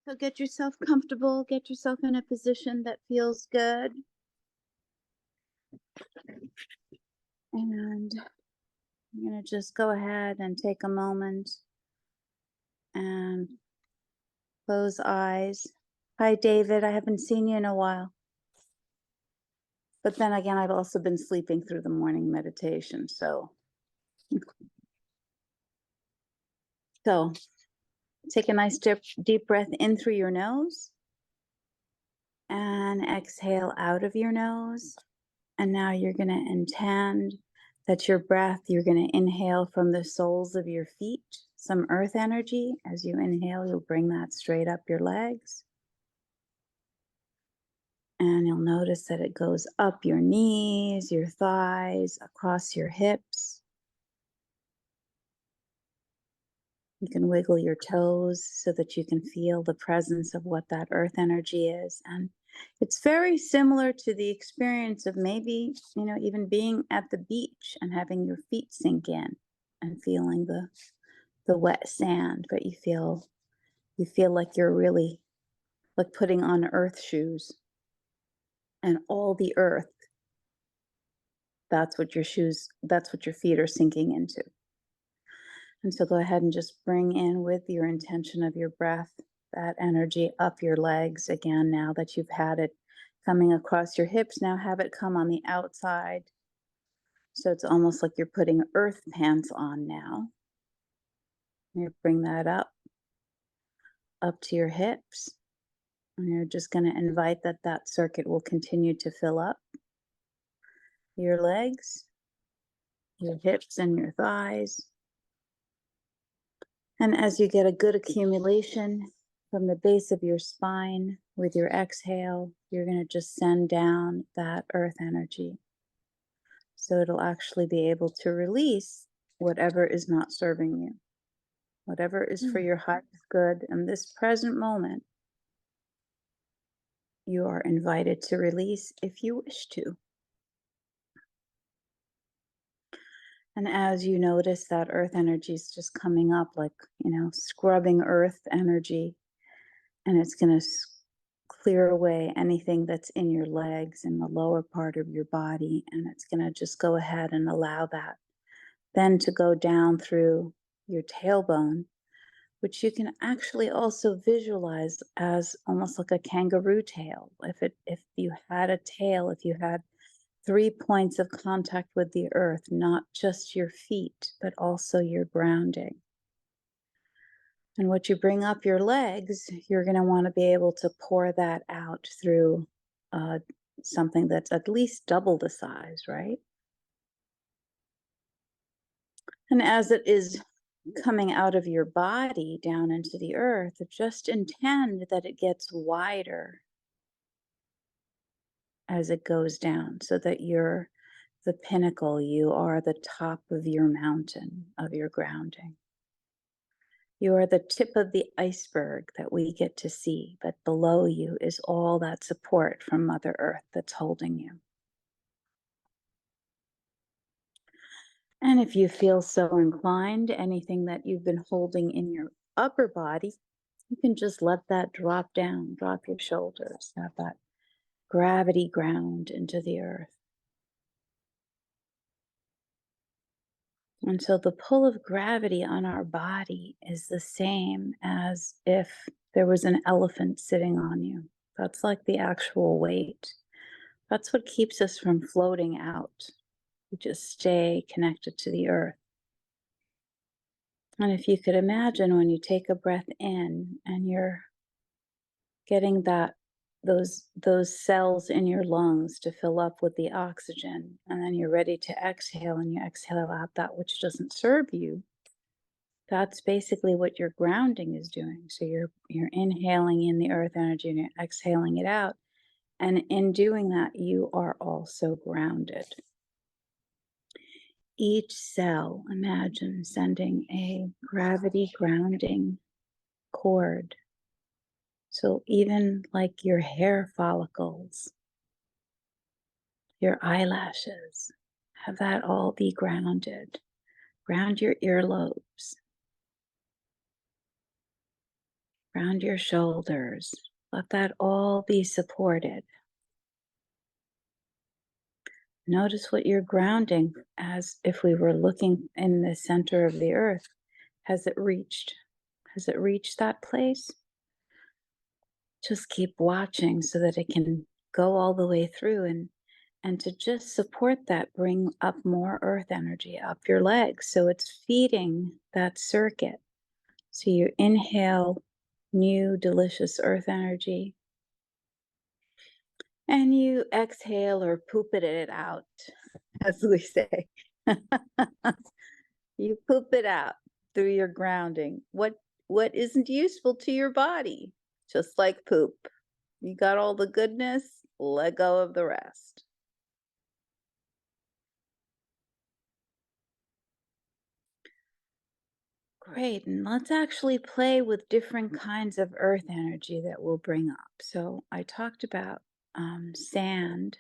So get yourself comfortable, get yourself in a position that feels good. And I'm going to just go ahead and take a moment and close eyes. Hi, David. I haven't seen you in a while. But then again, I've also been sleeping through the morning meditation. So take a nice deep breath in through your nose and exhale out of your nose. And now you're going to intend that your breath, you're going to inhale from the soles of your feet, some earth energy. As you inhale, you'll bring that straight up your legs. And you'll notice that it goes up your knees, your thighs, across your hips. You can wiggle your toes so that you can feel the presence of what that earth energy is. And it's very similar to the experience of maybe, even being at the beach and having your feet sink in and feeling the wet sand, but you feel like you're really like putting on earth shoes. And all the earth, that's what your feet are sinking into. And so go ahead and just bring in with your intention of your breath, that energy up your legs again. Now that you've had it coming across your hips, now have it come on the outside. So it's almost like you're putting earth pants on now. You bring that up to your hips. And you're just going to invite that circuit will continue to fill up your legs, your hips, and your thighs. And as you get a good accumulation from the base of your spine with your exhale, you're going to just send down that earth energy. So it'll actually be able to release whatever is not serving you, whatever is for your highest good in this present moment. You are invited to release if you wish to. And as you notice that earth energy is just coming up like, scrubbing earth energy, and it's going to clear away anything that's in your legs and the lower part of your body. And it's going to just go ahead and allow that then to go down through your tailbone, which you can actually also visualize as almost like a kangaroo tail. If you had a tail, if you had 3 points of contact with the earth, not just your feet, but also your grounding. And what you bring up your legs, you're going to want to be able to pour that out through something that's at least double the size, right? And as it is coming out of your body down into the earth, just intend that it gets wider as it goes down, so that you're the pinnacle, you are the top of your mountain of your grounding. You are the tip of the iceberg that we get to see, but below you is all that support from Mother Earth that's holding you. And if you feel so inclined, anything that you've been holding in your upper body, you can just let that drop down, drop your shoulders, have that gravity ground into the earth. And so the pull of gravity on our body is the same as if there was an elephant sitting on you. That's like the actual weight. That's what keeps us from floating out. We just stay connected to the earth. And if you could imagine when you take a breath in and you're getting those cells in your lungs to fill up with the oxygen, and then you're ready to exhale, and you exhale out that which doesn't serve you, that's basically what your grounding is doing. So you're inhaling in the earth energy and you're exhaling it out. And in doing that, you are also grounded. Each cell, imagine sending a gravity grounding cord. So even like your hair follicles, your eyelashes, have that all be grounded. Ground your earlobes. Ground your shoulders. Let that all be supported. Notice what you're grounding as if we were looking in the center of the earth. Has it reached? Has it reached that place? Just keep watching so that it can go all the way through, and to just support that, bring up more earth energy up your legs so it's feeding that circuit. So you inhale new delicious earth energy and you exhale or poop it out, as we say. You poop it out through your grounding. What isn't useful to your body, just like poop. You got all the goodness, let go of the rest. Great, and let's actually play with different kinds of earth energy that we'll bring up. So I talked about sand.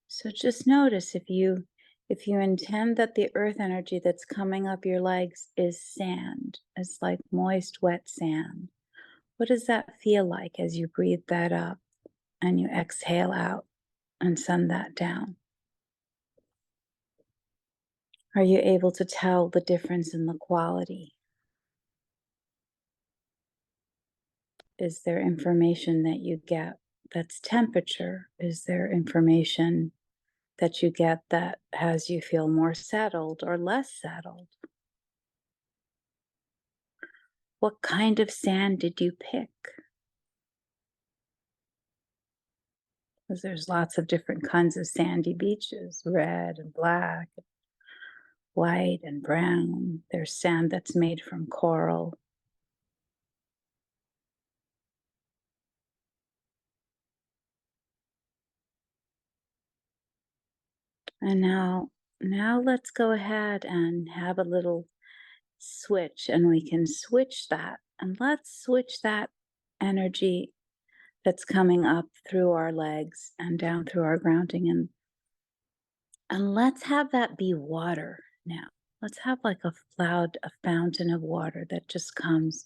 So just notice if you intend that the earth energy that's coming up your legs is sand, it's like moist, wet sand. What does that feel like as you breathe that up and you exhale out and send that down? Are you able to tell the difference in the quality? Is there information that you get that's temperature? Is there information that you get that has you feel more settled or less settled? What kind of sand did you pick? Because there's lots of different kinds of sandy beaches, red and black, white and brown. There's sand that's made from coral. And now let's go ahead and have a little switch, and we can switch that. And let's switch that energy that's coming up through our legs and down through our grounding, and let's have that be water now. Let's have like a fountain of water that just comes.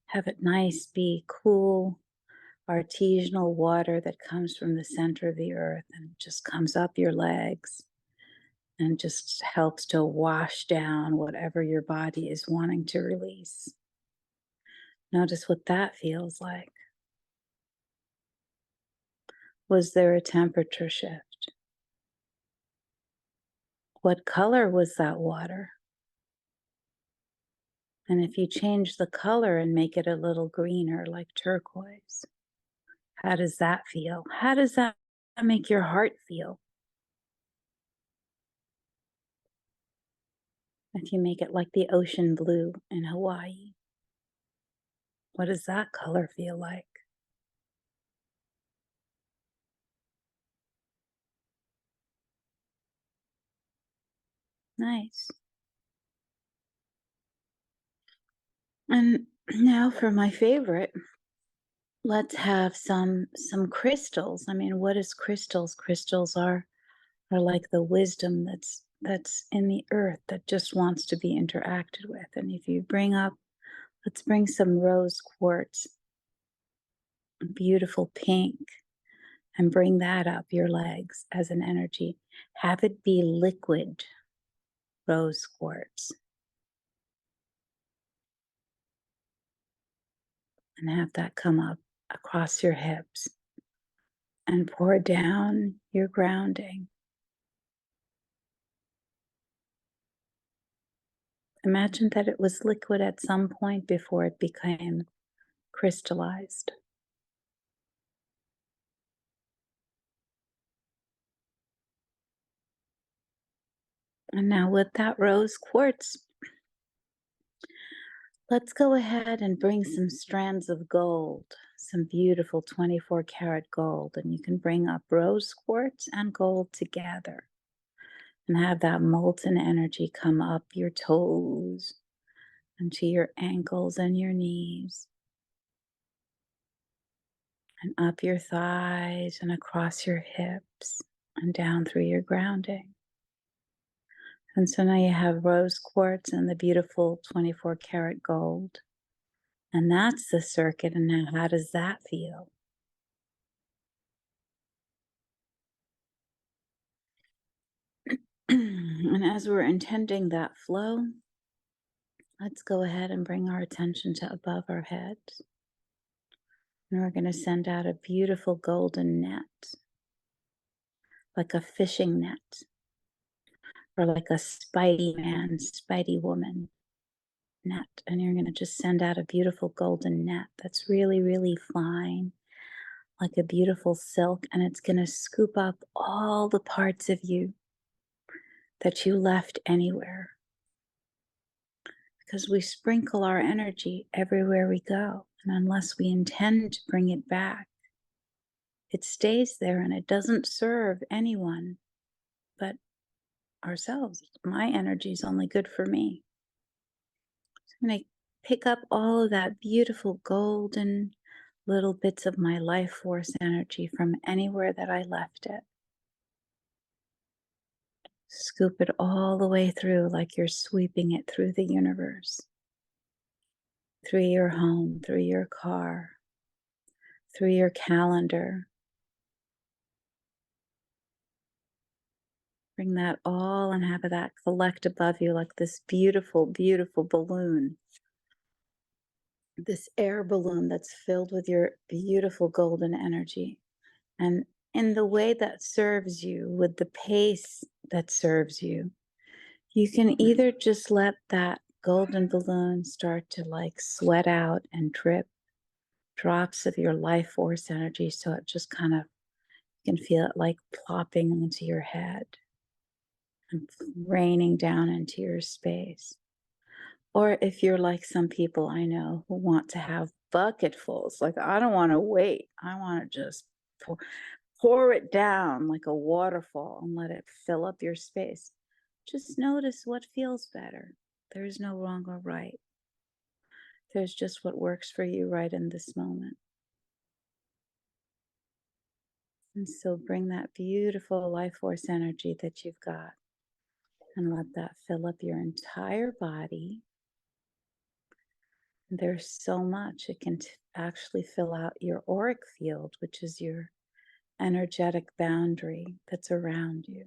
Have it nice, be cool, artisanal water that comes from the center of the earth and just comes up your legs and just helps to wash down whatever your body is wanting to release. Notice what that feels like. Was there a temperature shift? What color was that water? And if you change the color and make it a little greener, like turquoise, how does that feel? How does that make your heart feel? If you make it like the ocean blue in Hawaii, what does that color feel like? Nice. And now for my favorite, let's have some crystals. I mean, what is crystals? Crystals are like the wisdom that's in the earth that just wants to be interacted with. And if you bring up, let's bring some rose quartz, beautiful pink, and bring that up your legs as an energy. Have it be liquid rose quartz, and have that come up across your hips and pour down your grounding. Imagine that it was liquid at some point before it became crystallized. And now with that rose quartz, let's go ahead and bring some strands of gold, some beautiful 24 karat gold. And you can bring up rose quartz and gold together and have that molten energy come up your toes and to your ankles and your knees and up your thighs and across your hips and down through your grounding. And so now you have rose quartz and the beautiful 24 karat gold. And that's the circuit. And now, how does that feel? And as we're intending that flow, let's go ahead and bring our attention to above our heads. And we're going to send out a beautiful golden net, like a fishing net, or like a Spidey man, Spidey woman net. And you're going to just send out a beautiful golden net that's really, really fine, like a beautiful silk. And it's going to scoop up all the parts of you that you left anywhere. Because we sprinkle our energy everywhere we go. And unless we intend to bring it back, it stays there and it doesn't serve anyone but ourselves. My energy is only good for me. So I'm going to pick up all of that beautiful golden little bits of my life force energy from anywhere that I left it. Scoop it all the way through like you're sweeping it through the universe, through your home, through your car, through your calendar. Bring that all and have that collect above you like this beautiful, beautiful balloon. This air balloon that's filled with your beautiful golden energy. And in the way that serves you, with the pace that serves you, you can either just let that golden balloon start to like sweat out and drip drops of your life force energy, so it just kind of, you can feel it like plopping into your head and raining down into your space. Or if you're like some people I know who want to have bucketfuls, like, I don't want to wait, I want to just pour it down like a waterfall and let it fill up your space. Just notice what feels better. There's no wrong or right. There's just what works for you right in this moment. And so bring that beautiful life force energy that you've got and let that fill up your entire body. There's so much. It can actually fill out your auric field, which is your energetic boundary that's around you.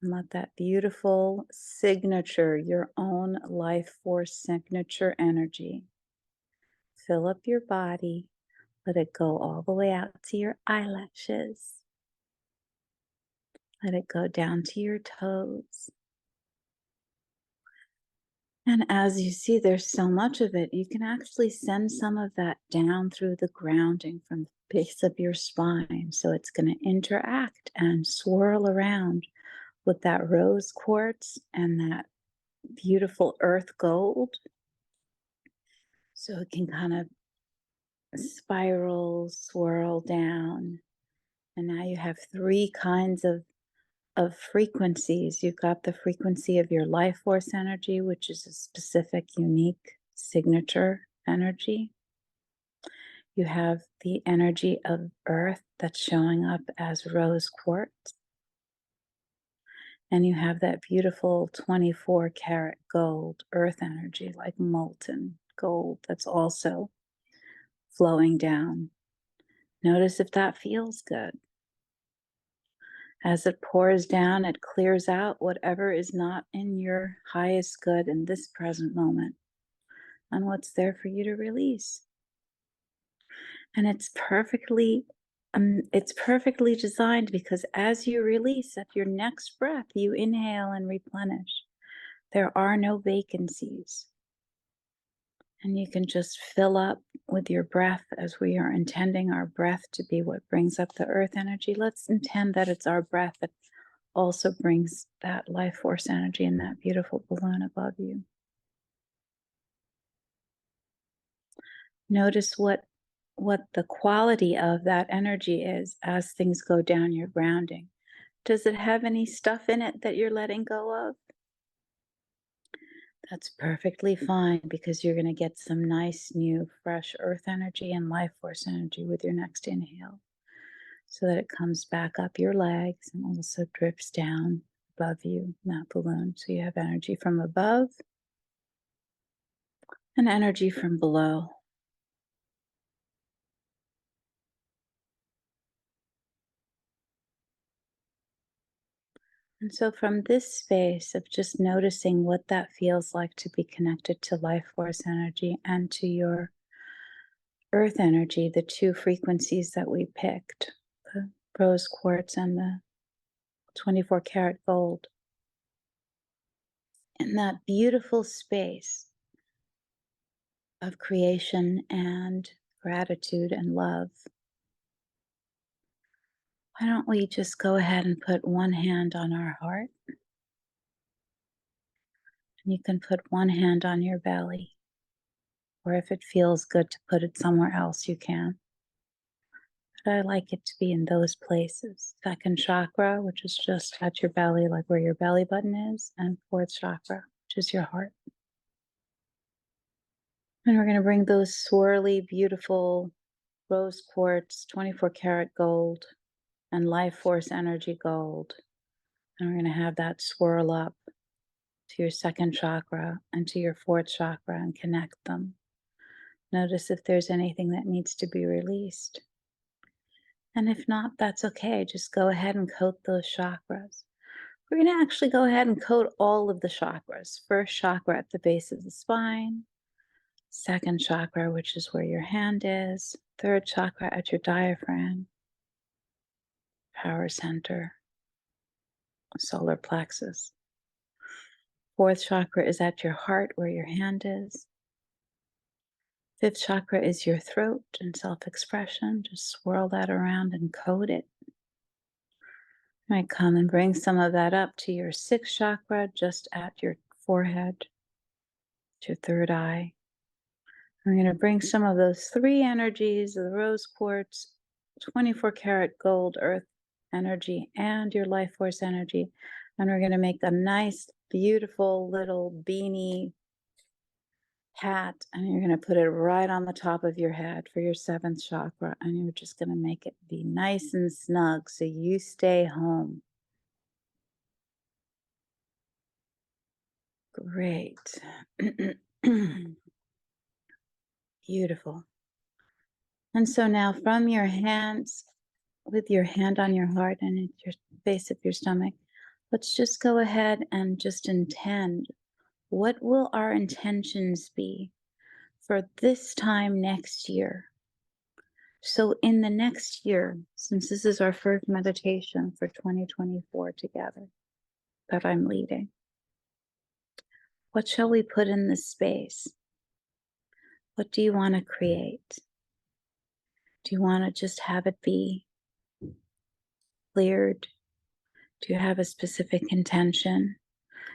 And let that beautiful signature, your own life force signature energy, fill up your body. Let it go all the way out to your eyelashes. Let it go down to your toes. And as you see, there's so much of it, you can actually send some of that down through the grounding from the base of your spine. So it's going to interact and swirl around with that rose quartz and that beautiful earth gold. So it can kind of spiral, swirl down. And now you have three kinds of frequencies. You've got the frequency of your life force energy, which is a specific, unique signature energy. You have the energy of earth that's showing up as rose quartz. And you have that beautiful 24 karat gold earth energy, like molten gold, that's also flowing down. Notice if that feels good. As it pours down, it clears out whatever is not in your highest good in this present moment and what's there for you to release. And it's perfectly designed, because as you release at your next breath, you inhale and replenish. There are no vacancies. And you can just fill up with your breath, as we are intending our breath to be what brings up the earth energy. Let's intend that it's our breath that also brings that life force energy in that beautiful balloon above you. Notice what the quality of that energy is as things go down your grounding. Does it have any stuff in it that you're letting go of? That's perfectly fine, because you're going to get some nice, new, fresh earth energy and life force energy with your next inhale, so that it comes back up your legs and also drips down above you in that balloon. So you have energy from above and energy from below. And so, from this space of just noticing what that feels like to be connected to life force energy and to your earth energy, the two frequencies that we picked, the rose quartz and the 24 karat gold, in that beautiful space of creation and gratitude and love, why don't we just go ahead and put one hand on our heart? And you can put one hand on your belly, or if it feels good to put it somewhere else, you can. But I like it to be in those places. Second chakra, which is just at your belly, like where your belly button is, and fourth chakra, which is your heart. And we're going to bring those swirly, beautiful rose quartz, 24 karat gold, and life force energy gold. And we're going to have that swirl up to your second chakra and to your fourth chakra and connect them. Notice if there's anything that needs to be released. And if not, that's okay. Just go ahead and coat those chakras. We're going to actually go ahead and coat all of the chakras. First chakra at the base of the spine, second chakra, which is where your hand is, third chakra at your diaphragm, power center, solar plexus. Fourth chakra is at your heart where your hand is. Fifth chakra is your throat and self-expression. Just swirl that around and coat it. You might come and bring some of that up to your sixth chakra, just at your forehead, to your third eye. I'm going to bring some of those three energies, the rose quartz, 24 karat gold, earth energy, and your life force energy. And we're going to make a nice, beautiful little beanie hat, and you're going to put it right on the top of your head for your seventh chakra. And you're just going to make it be nice and snug so you stay home. Great. Beautiful. And so now from your hands, with your hand on your heart and at your base of your stomach, let's just go ahead and just intend. What will our intentions be for this time next year? So in the next year, since this is our first meditation for 2024 together that I'm leading, what shall we put in this space? What do you want to create? Do you want to just have it be cleared? Do you have a specific intention?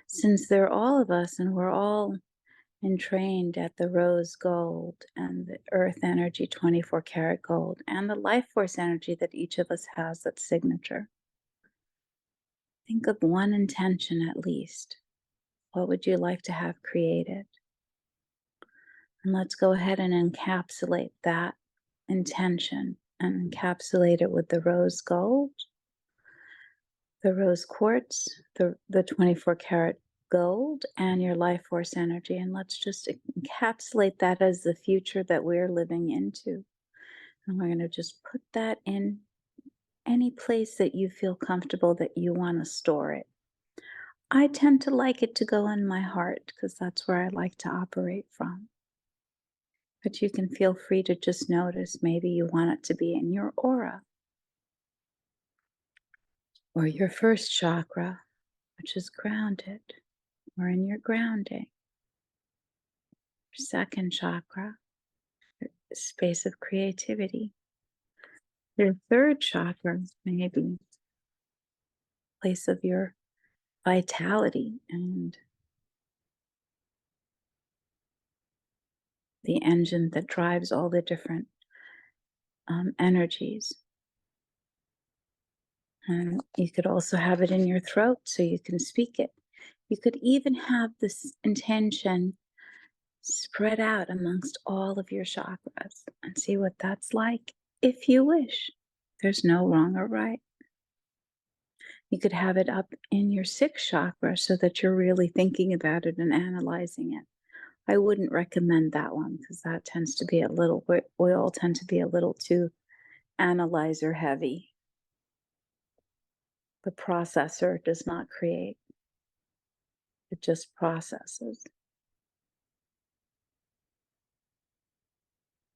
Since they're all of us and we're all entrained at the rose gold and the earth energy 24 karat gold and the life force energy that each of us has, that's signature. Think of one intention at least. What would you like to have created? And let's go ahead and encapsulate that intention and encapsulate it with the rose gold, the rose quartz, the 24 karat gold, and your life force energy. And let's just encapsulate that as the future that we're living into. And we're going to just put that in any place that you feel comfortable that you want to store it. I tend to like it to go in my heart because that's where I like to operate from. But you can feel free to just notice maybe you want it to be in your aura or your first chakra, which is grounded, or in your grounding, your second chakra, space of creativity. Your third chakra, maybe place of your vitality and the engine that drives all the different energies. And you could also have it in your throat so you can speak it. You could even have this intention spread out amongst all of your chakras and see what that's like if you wish. There's no wrong or right. You could have it up in your sixth chakra so that you're really thinking about it and analyzing it. I wouldn't recommend that one because that tends to be a little, oil tend to be a little too analyzer heavy. The processor does not create, it just processes.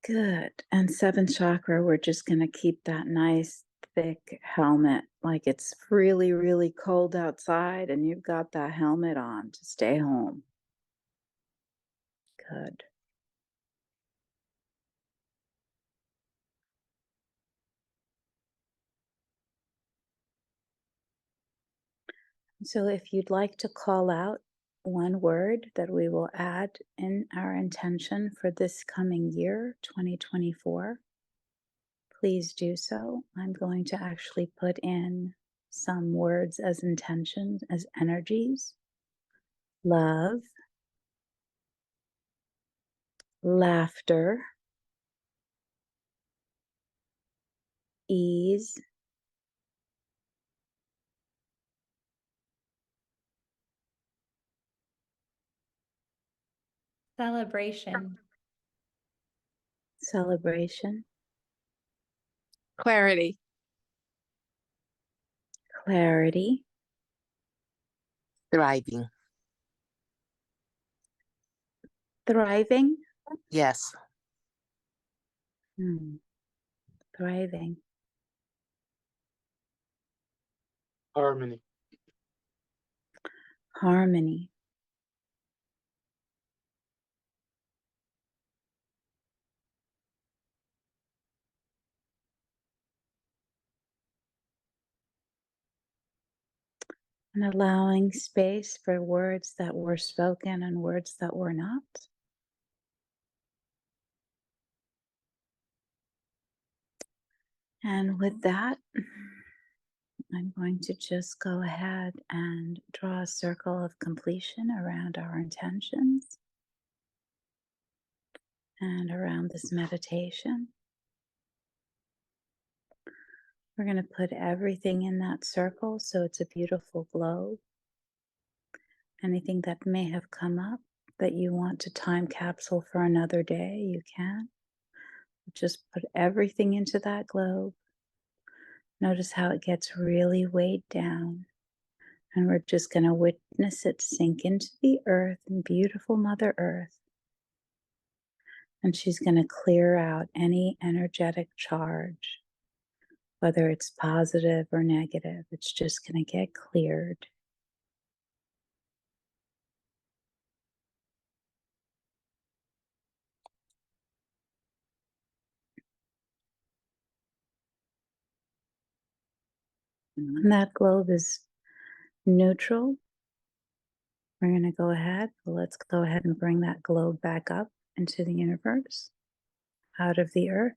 Good. And seventh chakra, we're just going to keep that nice thick helmet, like it's really, really cold outside and you've got that helmet on to stay home. Good. So if you'd like to call out one word that we will add in our intention for this coming year, 2024, please do so. I'm going to actually put in some words as intentions, as energies. Love, laughter, ease, Celebration. celebration, Clarity. clarity, Thriving. thriving. Yes. Thriving, Harmony. harmony, and allowing space for words that were spoken and words that were not. And with that, I'm going to just go ahead and draw a circle of completion around our intentions and around this meditation. We're going to put everything in that circle so it's a beautiful globe. Anything that may have come up that you want to time capsule for another day, you can. Just put everything into that globe. Notice how it gets really weighed down. And we're just going to witness it sink into the earth, and beautiful Mother Earth. And she's going to clear out any energetic charge, whether it's positive or negative. It's just going to get cleared. And that globe is neutral. We're going to go ahead. Let's go ahead and bring that globe back up into the universe, out of the earth.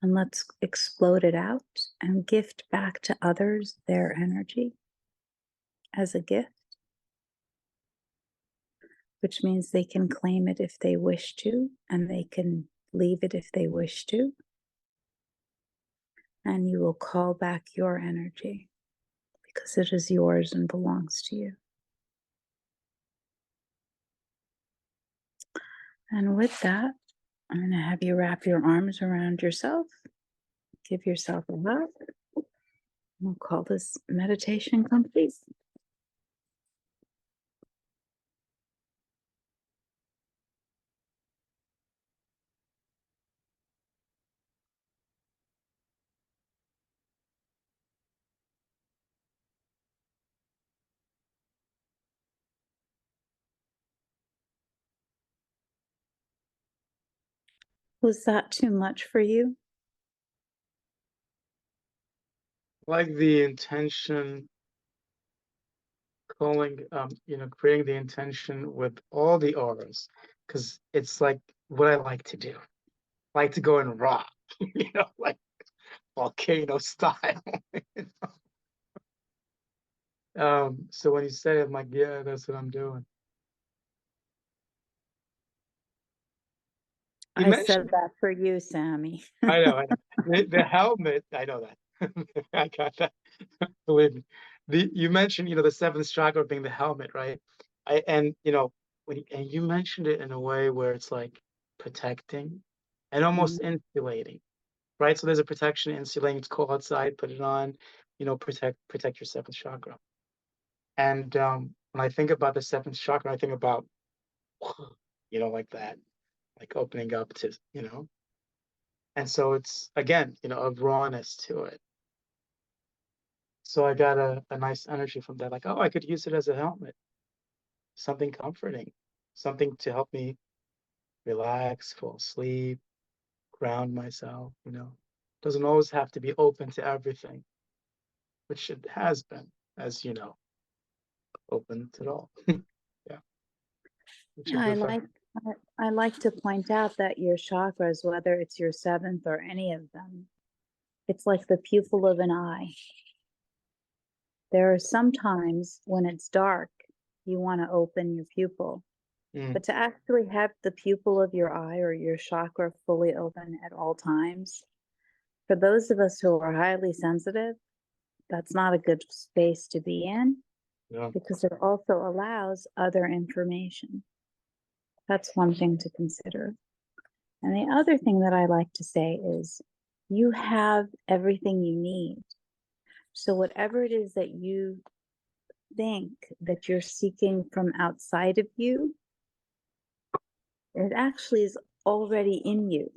And let's explode it out and gift back to others their energy as a gift, which means they can claim it if they wish to, and they can leave it if they wish to. And you will call back your energy because it is yours and belongs to you. And with that, I'm going to have you wrap your arms around yourself, give yourself a hug. We'll call this meditation complete. Was that too much for you? Like the intention, calling, creating the intention with all the auras, because it's like what I like to do. I like to go and rock, like volcano style. So when you say it, I'm like, yeah, that's what I'm doing. You I mentioned, said that for you, Sammy. I know. The helmet, I know that. I got that. Believe me. You mentioned, the seventh chakra being the helmet, right? And and you mentioned it in a way where it's like protecting and almost Mhm. insulating, right? So there's a protection insulating. It's cold outside, put it on, protect your seventh chakra. And when I think about the seventh chakra, I think about, like that, like opening up to. And so it's again, a rawness to it. So I got a nice energy from that. Like, oh, I could use it as a helmet, something comforting, something to help me relax, fall asleep, ground myself. Doesn't always have to be open to everything, which it has been, as you know, open to it all. Yeah, which Yeah, is I the fact. like I like to point out that your chakras, whether it's your seventh or any of them, it's like the pupil of an eye. There are some times when it's dark, you want to open your pupil, Mm, but to actually have the pupil of your eye or your chakra fully open at all times, for those of us who are highly sensitive, that's not a good space to be in yeah. because it also allows other information. That's one thing to consider. And the other thing that I like to say is you have everything you need. So, whatever it is that you think that you're seeking from outside of you, it actually is already in you.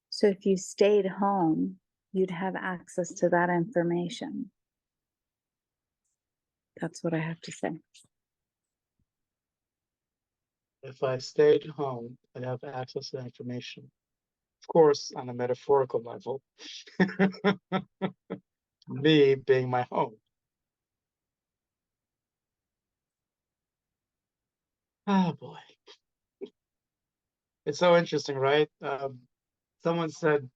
So, if you stayed home, you'd have access to that information. That's what I have to say. If I stayed home, I'd have access to that information. Of course, on a metaphorical level, me being my home. Oh boy. It's so interesting, right? Someone said,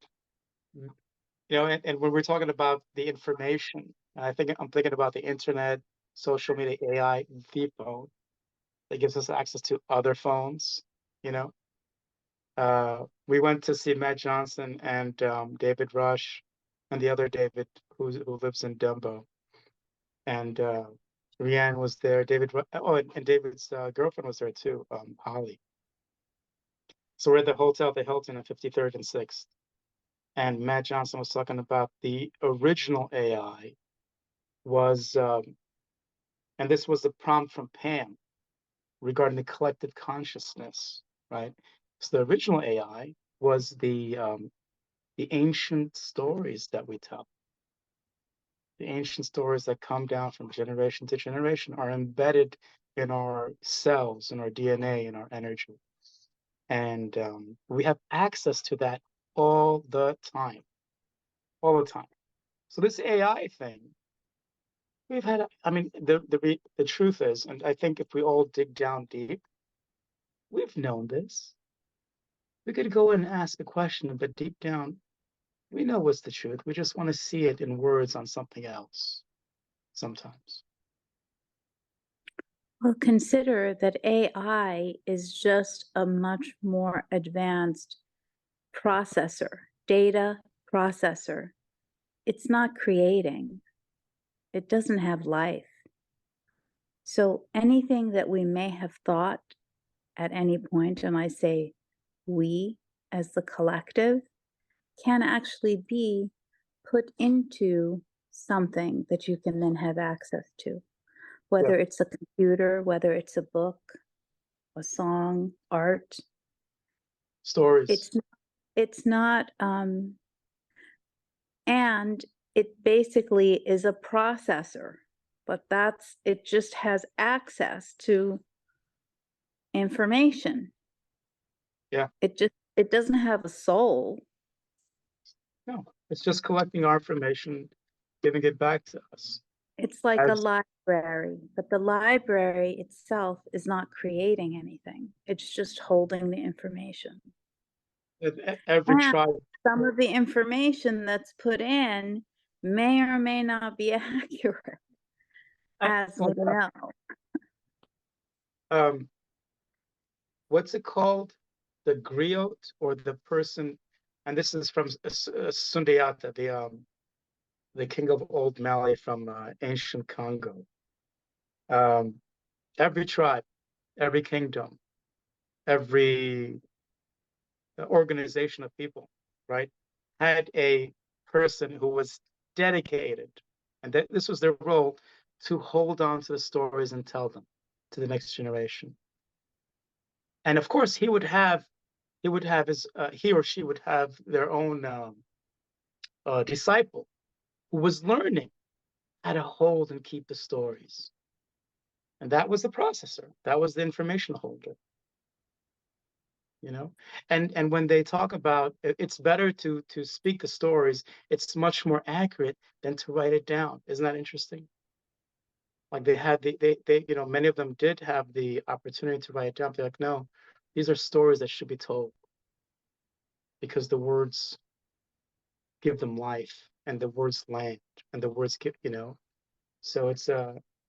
and when we're talking about the information, I'm thinking about the internet, social media, AI, the phone that gives us access to other phones. You know, we went to see Matt Johnson and David Rush and the other David who lives in Dumbo, and Rianne was there. And David's girlfriend was there too, Holly. So we're at the hotel, the Hilton at 53rd and 6th. And Matt Johnson was talking about the original AI was, and this was the prompt from Pam regarding the collective consciousness, right? So the original AI was the ancient stories that we tell. The ancient stories that come down from generation to generation are embedded in our cells, in our DNA, in our energy. And we have access to that all the time, all the time. So this AI thing, I mean, the truth is, and I think if we all dig down deep, we've known this. We could go and ask a question, but deep down, we know what's the truth. We just want to see it in words on something else sometimes. Well, consider that AI is just a much more advanced processor, data processor. It's not creating, it doesn't have life. So anything that we may have thought at any point, and I say we as the collective, can actually be put into something that you can then have access to, Yeah. whether it's a computer, whether it's a book, a song, art. Stories. It's not, and it basically is a processor, but it just has access to information. Yeah. It doesn't have a soul. No, it's just collecting our information, giving it back to us. It's like a As library, but the library itself is not creating anything. It's just holding the information. every And tribe, some of the information that's put in may or may not be accurate, as we no, know. um, what's it called? The griot or the person, and this is from Sundiata, the king of old Mali from ancient Congo. Um, every tribe. every kingdom, every organization of people, right, had a person who was dedicated, and that this was their role to hold on to the stories and tell them to the next generation. And of course, he would have his he or she would have their own disciple who was learning how to hold and keep the stories. And that was the processor. That was the information holder, you know. And when they talk about it's better to speak the stories, it's much more accurate than to write it down. Isn't that interesting? Like they had they you know, many of them did have the opportunity to write it down. They're like, no, these are stories that should be told because the words give them life and the words land and the words give, you know. So it's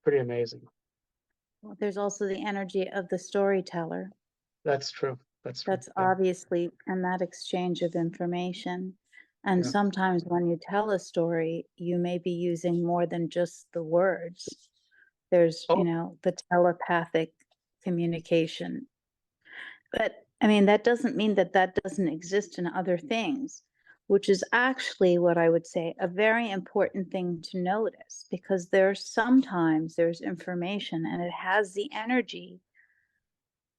pretty amazing. Well, there's also the energy of the storyteller. That's true. That's true. That's Yeah. obviously and that exchange of information. And Yeah. sometimes when you tell a story, you may be using more than just the words. There's, Oh, the telepathic communication. But I mean, that doesn't mean that that doesn't exist in other things, which is actually what I would say a very important thing to notice because there's information and it has the energy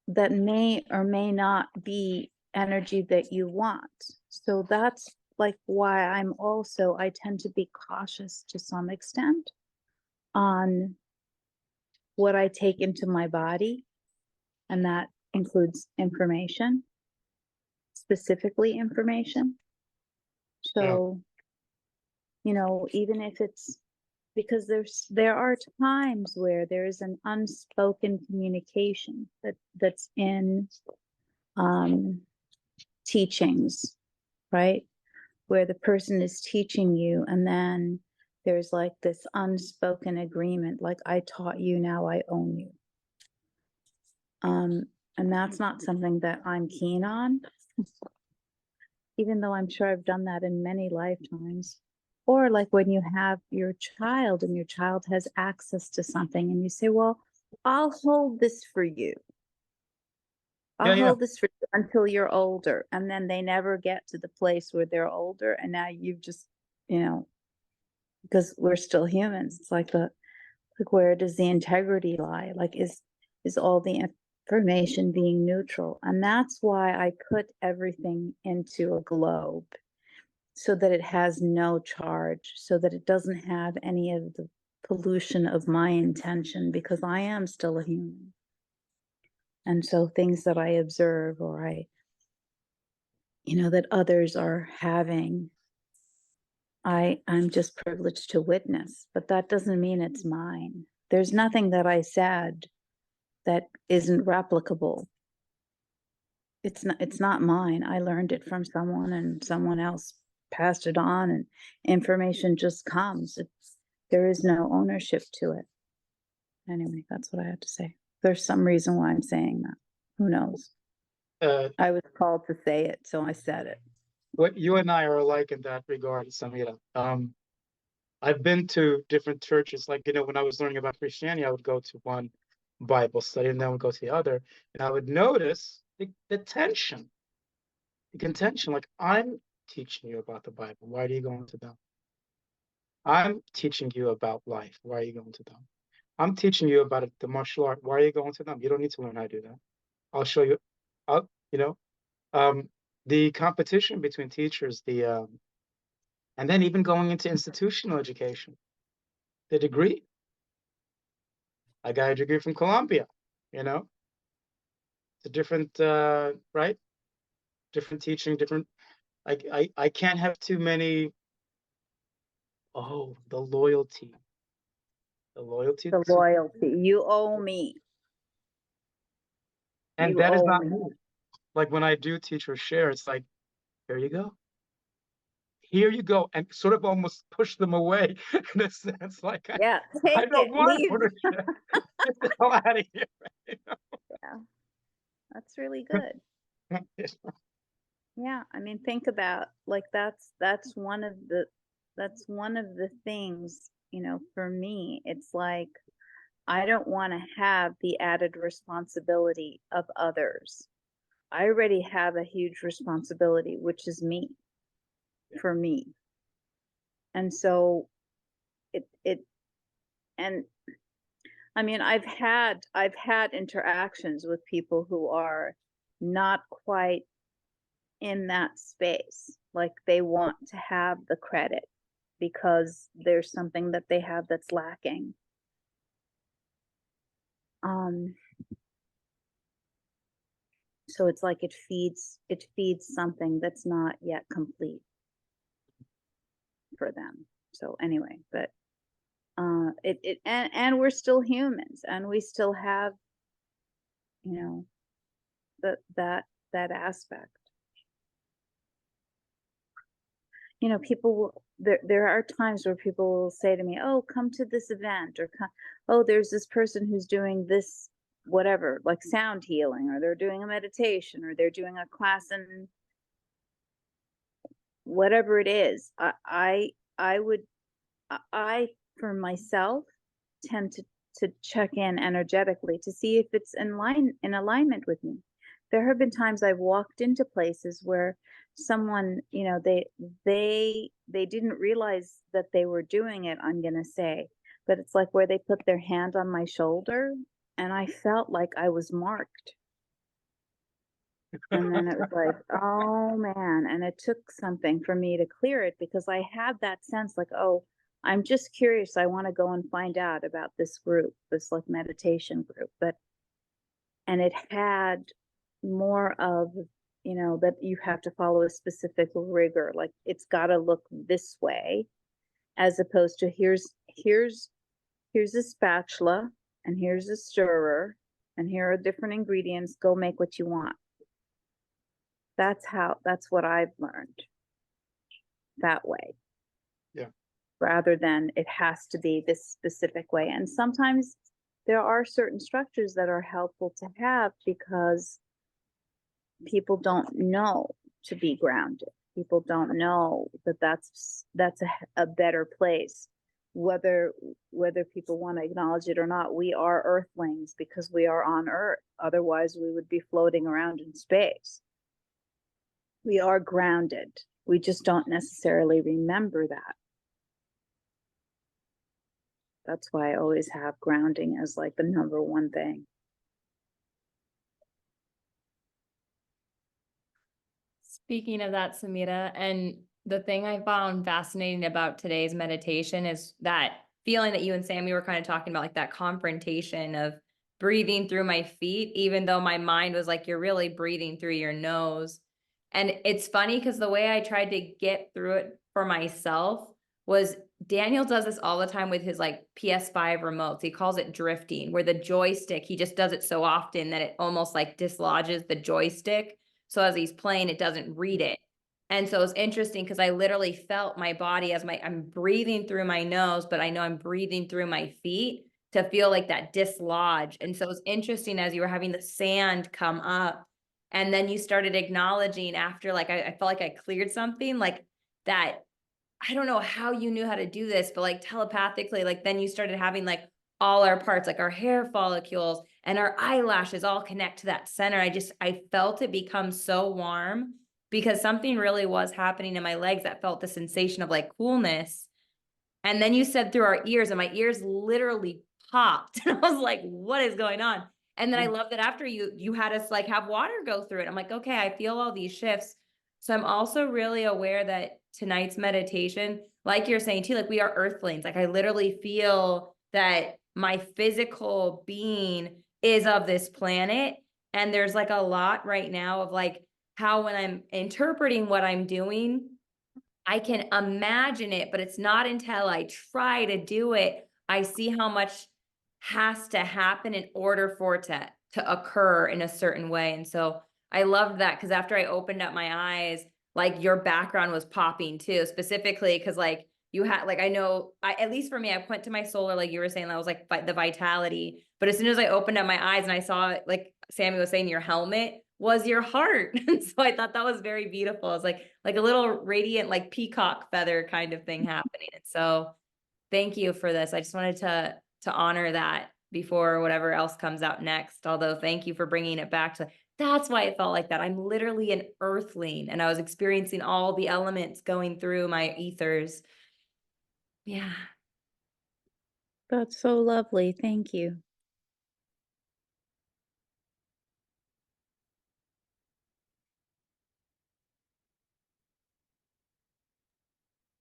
that may or may not be energy that you want. So that's like why I tend to be cautious to some extent on what I take into my body, and that includes information, specifically information. yeah. So, even if it's because there are times where there is an unspoken communication that's in um, teachings, right? Where the person is teaching you, and then there's like this unspoken agreement, like I taught you, now I own you. Um, and that's not something that I'm keen on, even though I'm sure I've done that in many lifetimes. Or like when you have your child and your child has access to something and you say, well, I'll hold this for you. Yeah, I'll yeah. hold this for you until you're older. And then they never get to the place where they're older. And now you've just, you know, because we're still humans. It's like where does the integrity lie? Like is all the information being neutral? And that's why I put everything into a globe so that it has no charge, so that it doesn't have any of the pollution of my intention, because I am still a human. And so things that I observe or that others are having, I'm just privileged to witness, but that doesn't mean it's mine. There's nothing that I said that isn't replicable. It's not mine. I learned it from someone and someone else passed it on, and information just comes. There is no ownership to it. Anyway, that's what I had to say. There's some reason why I'm saying that. Who knows? Uh, I was called to say it, so I said it. what you and I are alike in that regard, Samira. I've been to different churches. Like, you know, when I was learning about Christianity, I would go to one Bible study and then I would go to the other. And I would notice the tension, the contention. Like, I'm teaching you about the Bible. Why are you going to them? I'm teaching you about life. Why are you going to them? I'm teaching you about the martial art. Why are you going to them? You don't need to learn how to do that. I'll show you. I'll, you know, um, the competition between teachers, and then even going into institutional education, the degree. I got a degree from Columbia, you know, it's a different, right? Different teaching, different. I can't have too many. Oh, the loyalty The to, loyalty. You owe me. and You that is owe not me. me. Like when I do teach or share, it's like, here you go. Here you go, and sort of almost push them away in a sense. Like Yeah, I take don't it, want leave. ownership. Get the hell out of here. Yeah, that's really good. Yeah, I mean, think about like that's one of the things, for me. It's like I don't want to have the added responsibility of others. I already have a huge responsibility, which is me, for me. And so it and I mean, I've had interactions with people who are not quite in that space. Like they want to have the credit because there's something that they have that's lacking. Um, so it's like it feeds something that's not yet complete for them. So anyway, but and we're still humans and we still have, you know, that aspect. You know, there are times where people will say to me, "Oh, come to this event," or "Oh, there's this person who's doing this, whatever, like sound healing, or they're doing a meditation, or they're doing a class in whatever it is." I would I for myself tend to check in energetically to see if it's in alignment with me. There have been times I've walked into places where someone, you know, they didn't realize that they were doing it, I'm gonna say, but it's like where they put their hand on my shoulder and I felt like I was marked. And then it was like, oh man. And it took something for me to clear it because I had that sense like, oh, I'm just curious. I want to go and find out about this group, this like meditation group. And it had more of, you know, that you have to follow a specific rigor. Like it's got to look this way, as opposed to here's a spatula and here's a stirrer and here are different ingredients. Go make what you want. That's what I've learned that way. Yeah. Rather than it has to be this specific way. And sometimes there are certain structures that are helpful to have because people don't know to be grounded. People don't know that that's a better place. Whether people want to acknowledge it or not, we are earthlings because we are on Earth. Otherwise, we would be floating around in space. We are grounded. We just don't necessarily remember that. That's why I always have grounding as like the number one thing. Speaking of that, Samita, and the thing I found fascinating about today's meditation is that feeling that you and Sammy were kind of talking about, like that confrontation of breathing through my feet, even though my mind was like, you're really breathing through your nose. And it's funny because the way I tried to get through it for myself was Daniel does this all the time with his like PS5 remotes. He calls it drifting, where the joystick, he just does it so often that it almost like dislodges the joystick. So as he's playing, it doesn't read it. And so it's interesting because I literally felt my body as I'm breathing through my nose, but I know I'm breathing through my feet to feel like that dislodge. And so it's interesting as you were having the sand come up and then you started acknowledging after, like, I felt like I cleared something like that. I don't know how you knew how to do this, but like telepathically, like then you started having like all our parts, like our hair follicles and our eyelashes all connect to that center. I felt it become so warm because something really was happening in my legs that felt the sensation of like coolness. And then you said through our ears, and my ears literally popped. And I was like, what is going on? And then I love that after you had us like have water go through it. I'm like, okay, I feel all these shifts. So I'm also really aware that tonight's meditation, like you're saying too, like we are earthlings. Like I literally feel that my physical being is of this planet. And there's like a lot right now of like how when I'm interpreting what I'm doing, I can imagine it, but it's not until I try to do it, I see how much has to happen in order for it to occur in a certain way. And so I loved that because after I opened up my eyes, like your background was popping too, specifically because like you had like I know at least for me, I went to my solar, like you were saying, that was like the vitality. But as soon as I opened up my eyes and I saw, like Sammy was saying, your helmet was your heart. And so I thought that was very beautiful. It's like a little radiant, like peacock feather kind of thing happening. And so thank you for this. I just wanted to honor that before whatever else comes out next. Although thank you for bringing it back to, that's why it felt like that. I'm literally an earthling and I was experiencing all the elements going through my ethers. Yeah. That's so lovely. Thank you.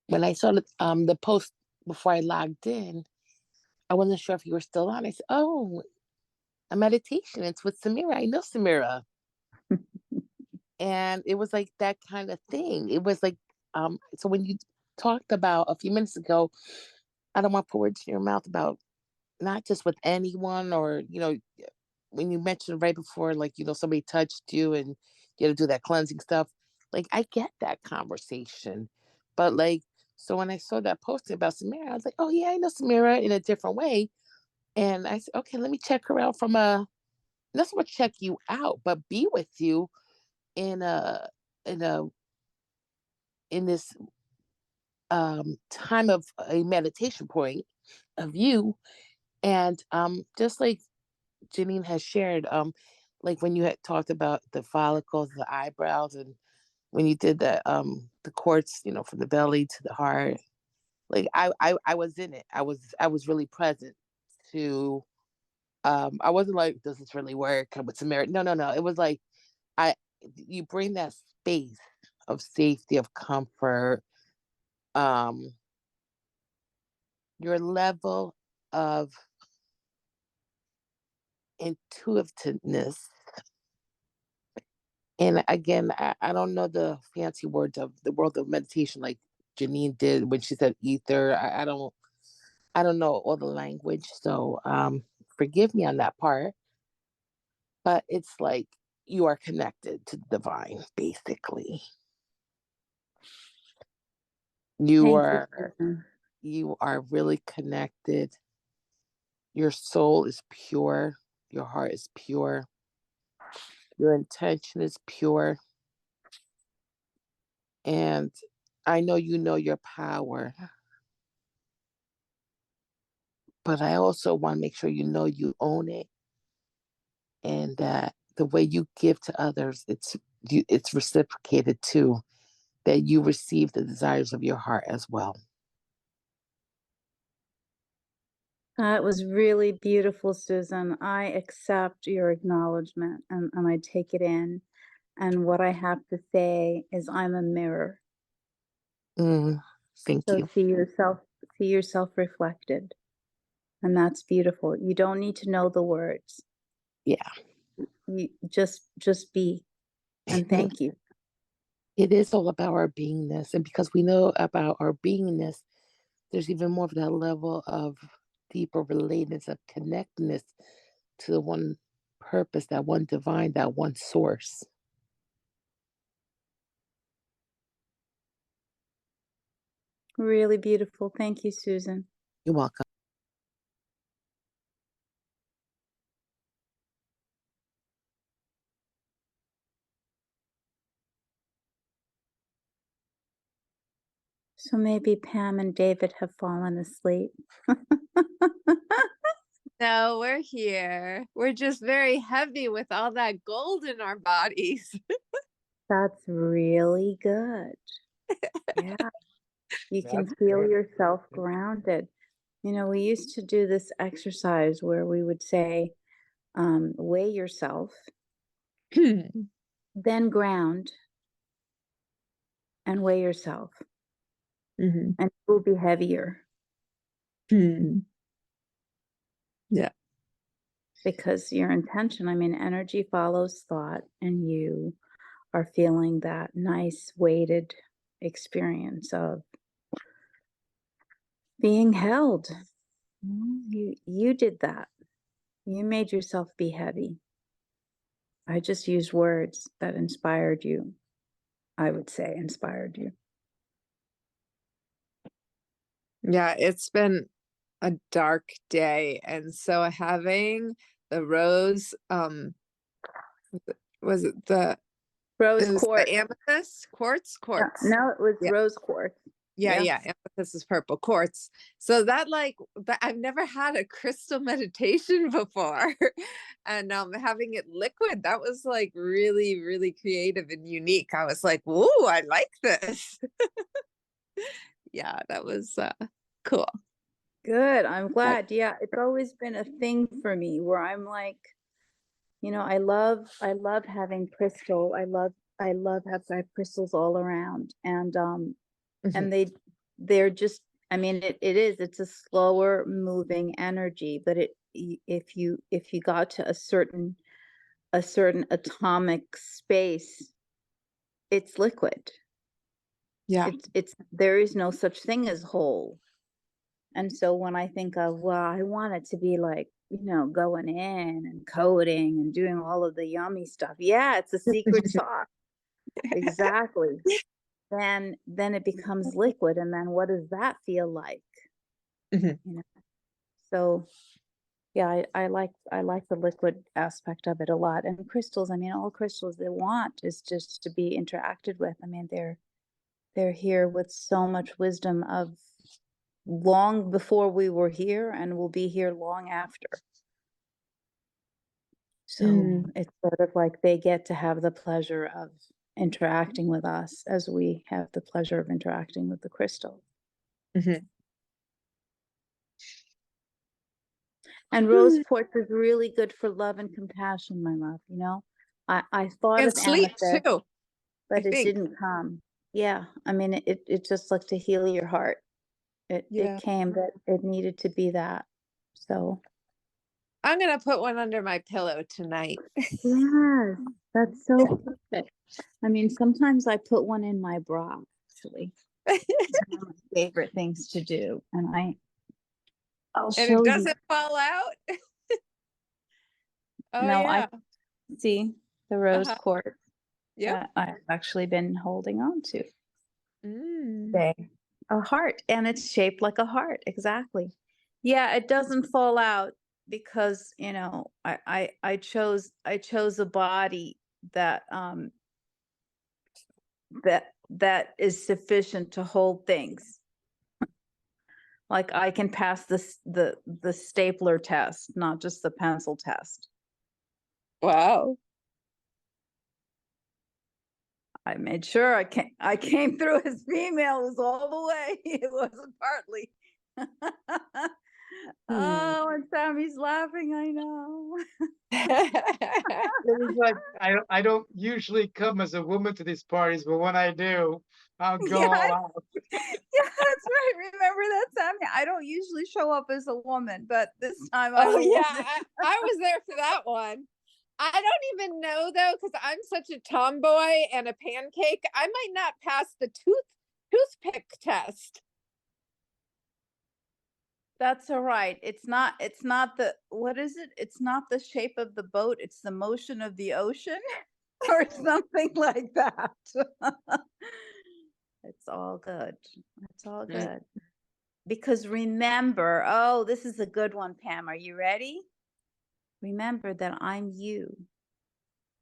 When I saw the post before I logged in, I wasn't sure if you were still on. I said, "Oh, a meditation. It's with Samira. I know Samira." And it was like that kind of thing. It was like, so when you talked about a few minutes ago, I don't want to put words in your mouth about not just with anyone, or when you mentioned right before, like somebody touched you and you had to do that cleansing stuff. Like I get that conversation, but like, so when I saw that posting about Samira, I was like, oh yeah, I know Samira in a different way, and I said, okay, let me check her out from not so much check you out, but be with you in a in a in this time of a meditation point of you, and just like Janine has shared, like when you had talked about the follicles, the eyebrows, and when you did the quartz, from the belly to the heart, like I was in it. I was really present to. I wasn't like, does this really work? I'm with Samaritan. No. It was like I you bring that space of safety, of comfort, um, your level of intuitiveness. And again, I don't know the fancy words of the world of meditation like Janine did when she said ether. I don't know all the language, so forgive me on that part. But it's like you are connected to the divine, basically. You Thank are you, Susan. you are really connected. Your soul is pure, your heart is pure, your intention is pure, and I know you know your power. But I also want to make sure you know you own it, and that the way you give to others, it's reciprocated too. That you receive the desires of your heart as well. That was really beautiful, Susan. I accept your acknowledgement and I take it in. And what I have to say is I'm a mirror. Thank So you. see yourself reflected. And that's beautiful. You don't need to know the words. Yeah. You just be. And thank you. It is all about our beingness. And because we know about our beingness, there's even more of that level of deeper relatedness, of connectedness to the one purpose, that one divine, that one source. Really beautiful. Thank you, Susan. You're welcome. So maybe Pam and David have fallen asleep. No, we're here. We're just very heavy with all that gold in our bodies. That's really good. Yeah. You can That's feel great. yourself grounded. We used to do this exercise where we would say, weigh yourself, then ground and weigh yourself, Mhm. and it will be heavier Yeah. because your intention, energy follows thought, and you are feeling that nice weighted experience of being held. You did that. You made yourself be heavy. I just used words that inspired you. I would say inspired you. Yeah, it's been a dark day. And so having the rose, was it Rose it was the quartz. amethyst? Quartz? Quartz. No, it was Yeah. rose quartz. Yeah, Yeah. amethyst is purple quartz. So that I've never had a crystal meditation before. And having it liquid, that was like really, really creative and unique. I was like, "Ooh, I like this." Yeah, that was cool. Good. I'm glad. Yeah, it's always been a thing for me where I'm like, I love having crystal. I love having crystals all around. And Mhm. they're just, I mean, it's a slower moving energy, but if you got to a certain atomic space, it's liquid. Yeah. It's there is no such thing as whole. And so when I think of, well, I want it to be like, going in and coding and doing all of the yummy stuff. Yeah, it's a secret sauce. Exactly. Then it becomes liquid. And then what does that feel like? Mhm. So yeah, I like the liquid aspect of it a lot. And crystals, I mean, all crystals they want is just to be interacted with. I mean, they're here with so much wisdom of long before we were here and will be here long after. So Mm. it's sort of like they get to have the pleasure of interacting with us as we have the pleasure of interacting with the crystal. Mhm. And rose quartz is really good for love and compassion, my love. I thought And of sleep amethyst, too, I but it think. didn't come. Yeah, I mean, it just like to heal your heart. It Yeah. came, but it needed to be that. So I'm gonna put one under my pillow tonight. yes, that's so perfect. I mean, sometimes I put one in my bra, actually. It's one of my favorite things to do. And I'll And it show you. doesn't fall out. Oh No, yeah. I see the rose Uh-huh. quartz Yep. that I've actually been holding on to. Mm. A heart, and it's shaped like a heart. Exactly. Yeah, it doesn't fall out because, I chose a body that is sufficient to hold things. Like I can pass the stapler test, not just the pencil test. Wow. I made sure I came through as female. It was all the way. It wasn't partly. Oh, and Sammy's laughing. I know. It was like I don't usually come as a woman to these parties, but when I do, I'll go Yeah, all out. yeah, that's right. Remember that, Sammy? I don't usually show up as a woman, but this time I'm Oh a yeah, woman. I was there for that one. I don't even know though, because I'm such a tomboy and a pancake. I might not pass the toothpick test. That's all right. It's not what is it? It's not the shape of the boat, it's the motion of the ocean or something like that. It's all good. It's all Mm. good. Because remember, oh, this is a good one, Pam. Are you ready? Remember that I'm you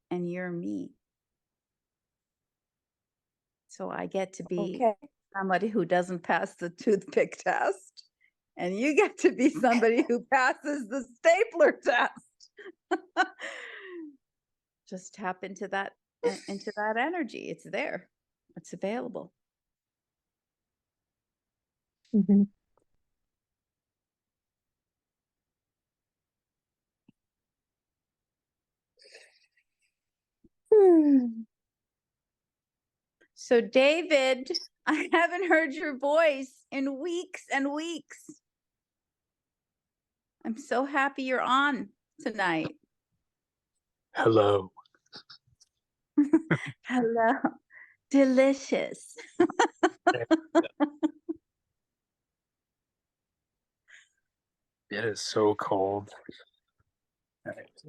and you're me. So I get to be Okay. somebody who doesn't pass the toothpick test. And you get to be somebody who passes the stapler test. Just tap into that energy. It's there. It's available. Mhm. So David, I haven't heard your voice in weeks and weeks. I'm so happy you're on tonight. Hello. Hello. Delicious. It is so cold.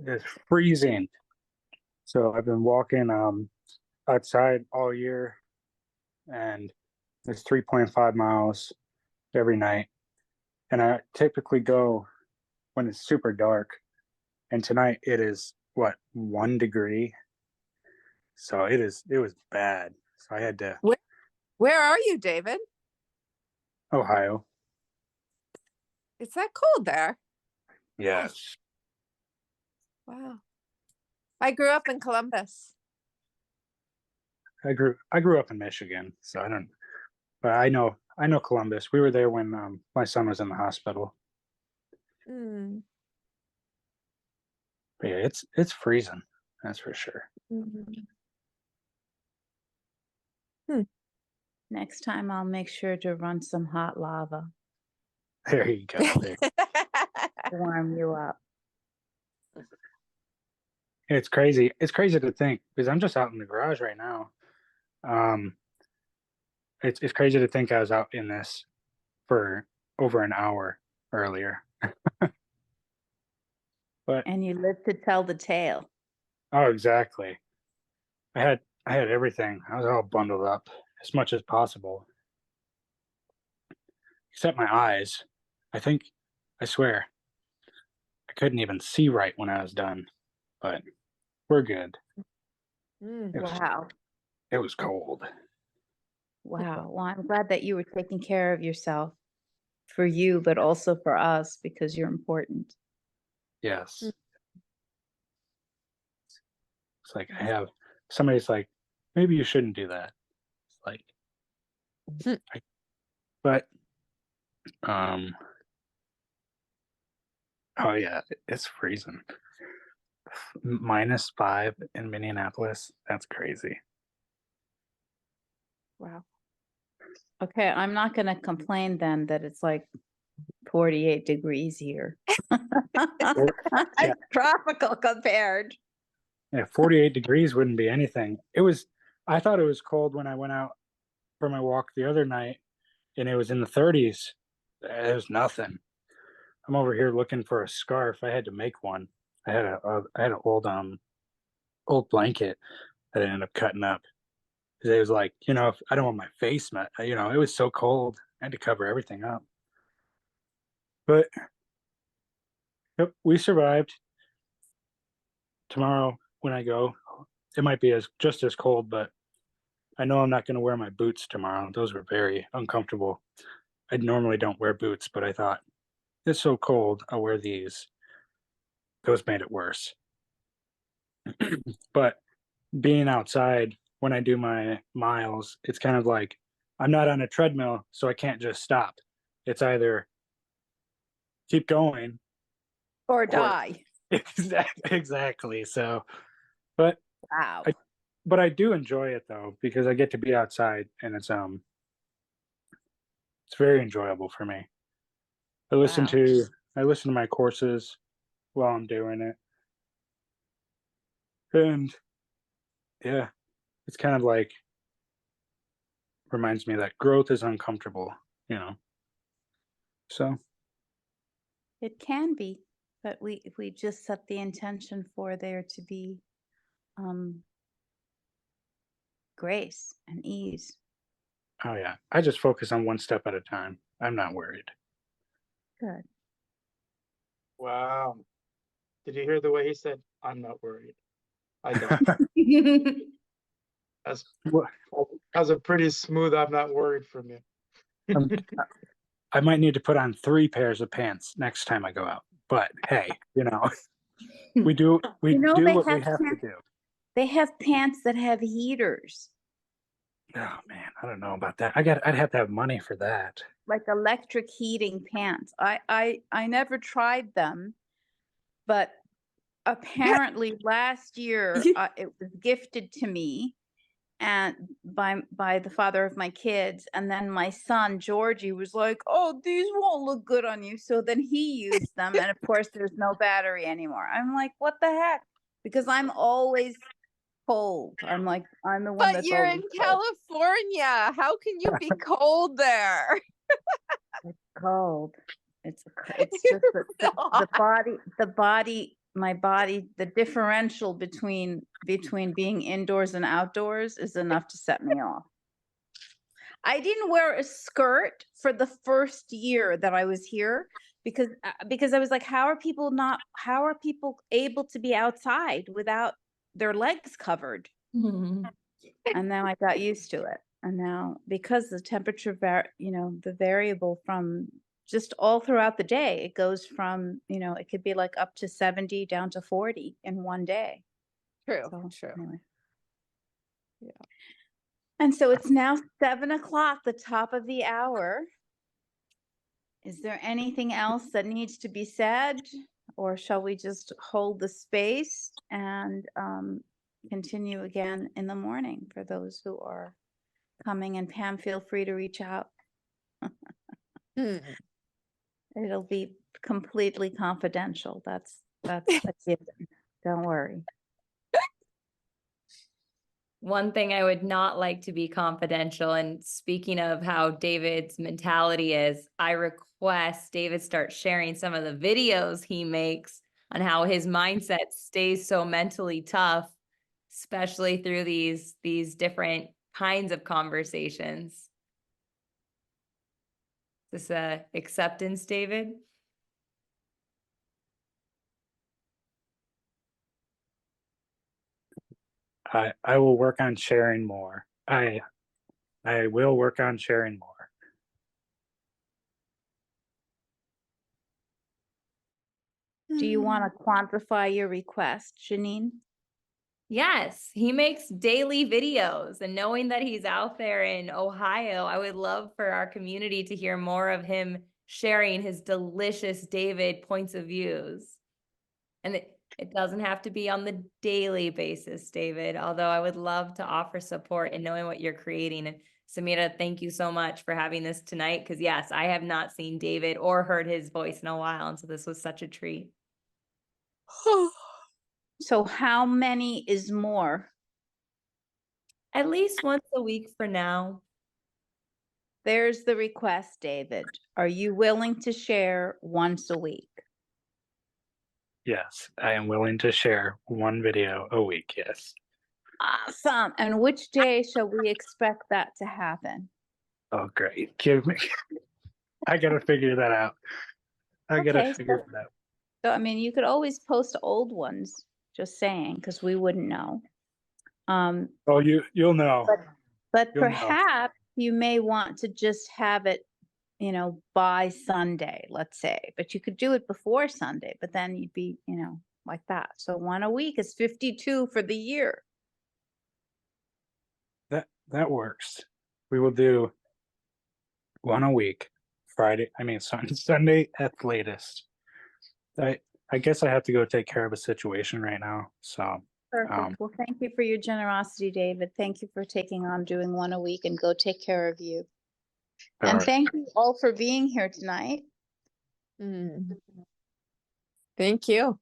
It's freezing. So I've been walking outside all year, and it's 3.5 miles every night. And I typically go when it's super dark. And tonight it is what, 1 degree? So it was bad. So I had to Where are you, David? Ohio. It's that cold there. Yes. Wow. I grew up in Columbus. I grew up in Michigan, so I don't, but I know Columbus. We were there when my son was in the hospital. Mm. But yeah, it's freezing. That's for sure. Mhm. Next time I'll make sure to run some hot lava There you go. There. to warm you up. It's crazy. It's crazy to think because I'm just out in the garage right now. It's crazy to think I was out in this for over an hour earlier. But And you live to tell the tale. oh, exactly. I had everything. I was all bundled up as much as possible, except my eyes. I swear, I couldn't even see right when I was done. But we're good. Mm. Wow. It was cold. Wow. Well, I'm glad that you were taking care of yourself for you, but also for us because you're important. Yes. It's like I have somebody's like, maybe you shouldn't do that. It's like, but oh yeah, it's freezing. -5 in Minneapolis. That's crazy. Wow. Okay, I'm not going to complain then that it's like 48 degrees here. Yeah. Tropical compared. Yeah, 48 degrees wouldn't be anything. I thought it was cold when I went out for my walk the other night and it was in the 30s. It was nothing. I'm over here looking for a scarf. I had to make one. I had an old blanket that I ended up cutting up. 'Cause it was like, if I don't want my face met, it was so cold. I had to cover everything up. But yep, we survived. Tomorrow when I go, it might be just as cold, but I know I'm not going to wear my boots tomorrow. Those were very uncomfortable. I normally don't wear boots, but I thought it's so cold, I'll wear these. Those made it worse. But being outside when I do my miles, it's kind of like I'm not on a treadmill, so I can't just stop. It's either keep going Or or die. exactly. So, but Wow. I do enjoy it though because I get to be outside and it's very enjoyable for me. I listen Wow. to I listen to my courses while I'm doing it. And yeah, it's kind of like reminds me that growth is uncomfortable, you know. So, It can be, but we just set the intention for there to be um, grace and ease. oh yeah, I just focus on one step at a time. I'm not worried. Good. Wow. Did you hear the way he said, I'm not worried? I don't. That's Well, that's a pretty smooth I'm not worried from you. I'm- I might need to put on 3 pairs of pants next time I go out. But hey, we do They what we have have to pants. do. They have pants that have heaters, Oh man, I don't know about that. I'd have to have money for that. like electric heating pants. I never tried them, but apparently last year it was gifted to me and by the father of my kids, and then my son Georgie was like, oh, these won't look good on you, so then he used them, and of course there's no battery anymore. I'm like, what the heck? Because I'm always cold. I'm like, I'm the one But that's you're always in cold. California. How can you be cold there? Cold. It's just the body, my body, the differential between being indoors and outdoors is enough to set me off. I didn't wear a skirt for the first year that I was here because I was like, how are people able to be outside without their legs covered? Mhm. And then I got used to it. And now, because the temperature the variable from just all throughout the day, it goes from, it could be like up to 70 down to 40 in one day. True. So, True. anyway. Yeah. And so it's now 7 o'clock, the top of the hour. Is there anything else that needs to be said, or shall we just hold the space and continue again in the morning for those who are coming? And Pam, feel free to reach out. Hmm. It'll be completely confidential. That's a given. Don't worry. One thing I would not like to be confidential, and speaking of how David's mentality is, I request David start sharing some of the videos he makes on how his mindset stays so mentally tough, especially through these different kinds of conversations. Is this acceptance, David? I will work on sharing more. I will work on sharing more. Do you want to quantify your request, Janine? Yes, he makes daily videos, and knowing that he's out there in Ohio, I would love for our community to hear more of him sharing his delicious David points of views. And it doesn't have to be on the daily basis, David, although I would love to offer support in knowing what you're creating. And Samira, thank you so much for having this tonight, because yes, I have not seen David or heard his voice in a while, and so this was such a treat. So how many is more? At least once a week for now. There's the request, David. Are you willing to share once a week? Yes, I am willing to share one video a week. Yes. Awesome. And which day shall we expect that to happen? Oh, great. Give me. I gotta figure that out. I gotta Okay, figure it out. So, I mean, you could always post old ones, just saying, because we wouldn't know. Oh, you'll know. But You'll know. perhaps you may want to just have it, by Sunday, let's say. But you could do it before Sunday, but then you'd be, like that. So one a week is 52 for the year. That works. We will do one a week. Sunday at the latest. I guess I have to go take care of a situation right now. So Perfect. Well, thank you for your generosity, David. Thank you for taking on doing one a week, and go take care of you. And thank you all for being here tonight. Thank you.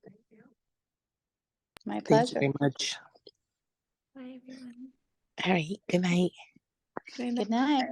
My Thank pleasure. you very much. Bye, everyone. All right. Good night. Good night.